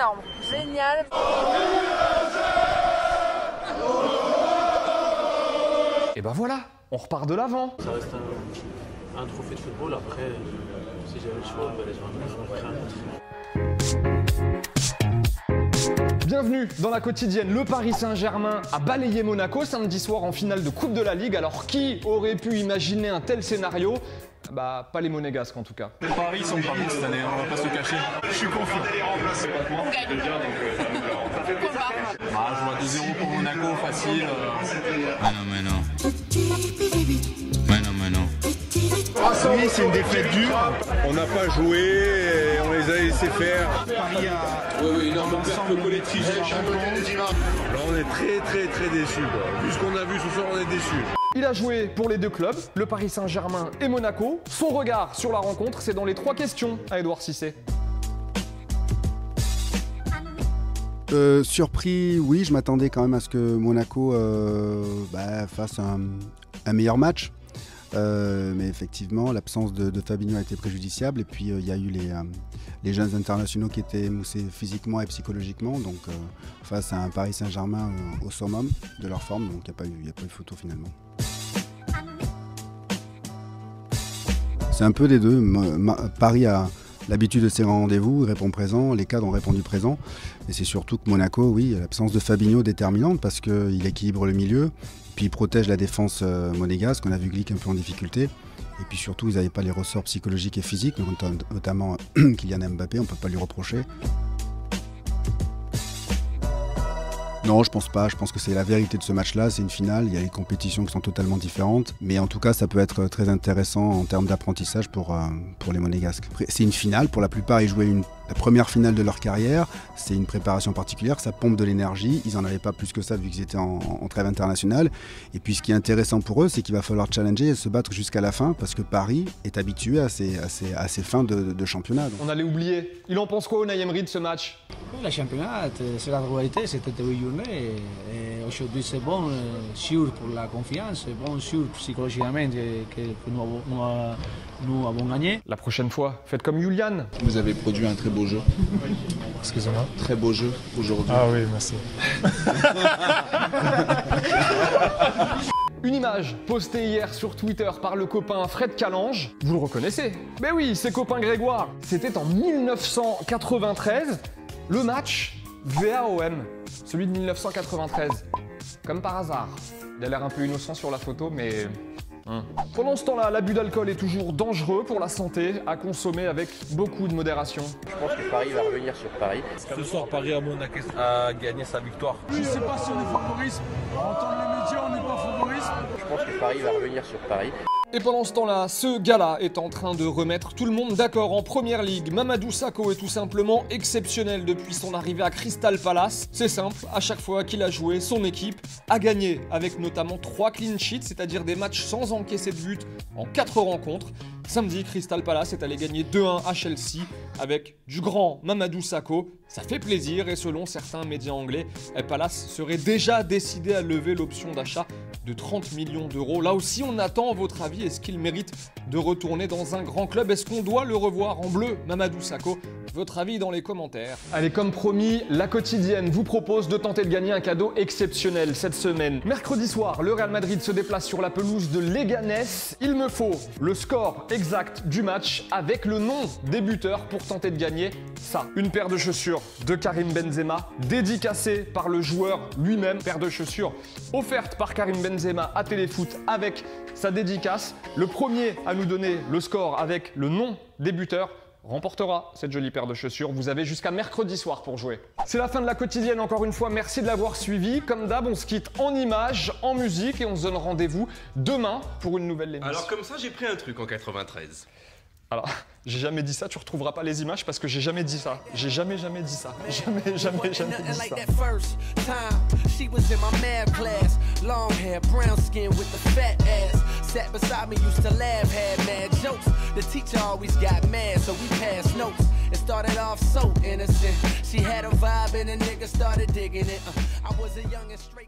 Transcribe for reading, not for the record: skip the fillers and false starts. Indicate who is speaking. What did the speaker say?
Speaker 1: énorme, génial.
Speaker 2: Et ben voilà, on repart de l'avant.
Speaker 3: Ça reste un trophée de football. Après, si j'avais le choix, j'en ferais un autre.
Speaker 2: Bienvenue dans la quotidienne. Le Paris Saint-Germain a balayé Monaco samedi soir en finale de Coupe de la Ligue. Alors qui aurait pu imaginer un tel scénario? Bah, pas les Monégasques en tout cas.
Speaker 4: Les paris sont pas bons cette année, on va pas se cacher. Je suis confiant. Bah, je vois 2-0 pour Monaco, facile.
Speaker 5: Mais non. Mais non.
Speaker 6: Oui, c'est une défaite dure. On n'a pas joué, et on les a laissés faire.
Speaker 4: Paris a un collectif.
Speaker 6: Là, on est très déçus. Vu ce qu'on a vu ce soir, on est déçus.
Speaker 2: Il a joué pour les deux clubs, le Paris Saint-Germain et Monaco. Son regard sur la rencontre, c'est dans les 3 questions à Edouard Cissé.
Speaker 7: Surpris, oui, je m'attendais quand même à ce que Monaco fasse un meilleur match. Mais effectivement, l'absence de Fabinho a été préjudiciable. Et puis, il y a eu les jeunes internationaux qui étaient moussés physiquement et psychologiquement. Donc, face à un Paris Saint-Germain au summum de leur forme. Donc, il n'y a pas eu photo finalement. C'est un peu des deux. Paris a l'habitude de ses rendez-vous, il répond présent, les cadres ont répondu présent. Et c'est surtout que Monaco, oui, l'absence de Fabinho déterminante parce qu'il équilibre le milieu, puis il protège la défense monégasque. On a vu Glick un peu en difficulté. Et puis surtout, ils n'avaient pas les ressorts psychologiques et physiques, notamment Kylian Mbappé, on ne peut pas lui reprocher. Non, je pense pas. Je pense que c'est la vérité de ce match-là. C'est une finale. Il y a des compétitions qui sont totalement différentes. Mais en tout cas, ça peut être très intéressant en termes d'apprentissage pour les Monégasques. C'est une finale. Pour la plupart, ils jouaient la première finale de leur carrière. C'est une préparation particulière. Ça pompe de l'énergie. Ils n'en avaient pas plus que ça vu qu'ils étaient en trêve internationale. Et puis, ce qui est intéressant pour eux, c'est qu'il va falloir challenger et se battre jusqu'à la fin parce que Paris est habitué à ces fins de championnat. Donc.
Speaker 2: On allait oublier. Il en pense quoi, Unai Emery, de ce match?
Speaker 8: Le championnat, c'est la rivalité, c'était 8 journées. Et aujourd'hui, c'est bon, sûr pour la confiance, c'est bon, sûr psychologiquement que nous avons gagné.
Speaker 2: La prochaine fois, faites comme Julian.
Speaker 9: Vous avez produit un très beau jeu.
Speaker 4: Excusez-moi.
Speaker 9: Très beau jeu aujourd'hui.
Speaker 4: Ah oui, merci.
Speaker 2: Une image postée hier sur Twitter par le copain Fred Calange. Vous le reconnaissez? Mais oui, c'est copain Grégoire. C'était en 1993, le match VAOM, celui de 1993. Comme par hasard. Il a l'air un peu innocent sur la photo, mais... Pendant ce temps-là, l'abus d'alcool est toujours dangereux pour la santé, à consommer avec beaucoup de modération.
Speaker 10: Je pense que Paris va revenir sur Paris.
Speaker 4: Ce soir, Paris a gagné sa victoire.
Speaker 8: Je ne sais pas si on est favorisme. En entendre les médias, on n'est pas favorisme.
Speaker 10: Je pense que Paris va revenir sur Paris.
Speaker 2: Et pendant ce temps-là, ce gars-là est en train de remettre tout le monde d'accord en première ligue. Mamadou Sakho est tout simplement exceptionnel depuis son arrivée à Crystal Palace. C'est simple, à chaque fois qu'il a joué, son équipe a gagné avec notamment 3 clean sheets, c'est-à-dire des matchs sans encaisser de but en 4 rencontres. Samedi, Crystal Palace est allé gagner 2-1 à Chelsea avec du grand Mamadou Sakho. Ça fait plaisir et selon certains médias anglais, Palace serait déjà décidé à lever l'option d'achat de 30 millions d'euros. Là aussi, on attend votre avis. Est-ce qu'il mérite de retourner dans un grand club? Est-ce qu'on doit le revoir en bleu, Mamadou Sakho? Votre avis dans les commentaires. Allez, comme promis, la quotidienne vous propose de tenter de gagner un cadeau exceptionnel cette semaine. Mercredi soir, le Real Madrid se déplace sur la pelouse de Leganés. Il me faut le score exact du match avec le nom des buteurs pour tenter de gagner ça. Une paire de chaussures de Karim Benzema, dédicacée par le joueur lui-même. Paire de chaussures offerte par Karim Benzema à Téléfoot avec sa dédicace. Le premier à nous donner le score avec le nom des buteurs remportera cette jolie paire de chaussures. Vous avez jusqu'à mercredi soir pour jouer. C'est la fin de la quotidienne, encore une fois, merci de l'avoir suivi. Comme d'hab, on se quitte en images, en musique et on se donne rendez-vous demain pour une nouvelle émission.
Speaker 11: Alors comme ça, j'ai pris un truc en 93.
Speaker 2: Alors, j'ai jamais dit ça, tu retrouveras pas les images parce que j'ai jamais dit ça. J'ai jamais dit ça. Jamais dit ça.
Speaker 12: She was in my math class, long hair, brown skin with the fat ass. Sat beside me, used to laugh, had mad jokes. The teacher always got mad, so we passed notes. It started off so innocent. She had a vibe and a nigga started digging it. I was a young and straight.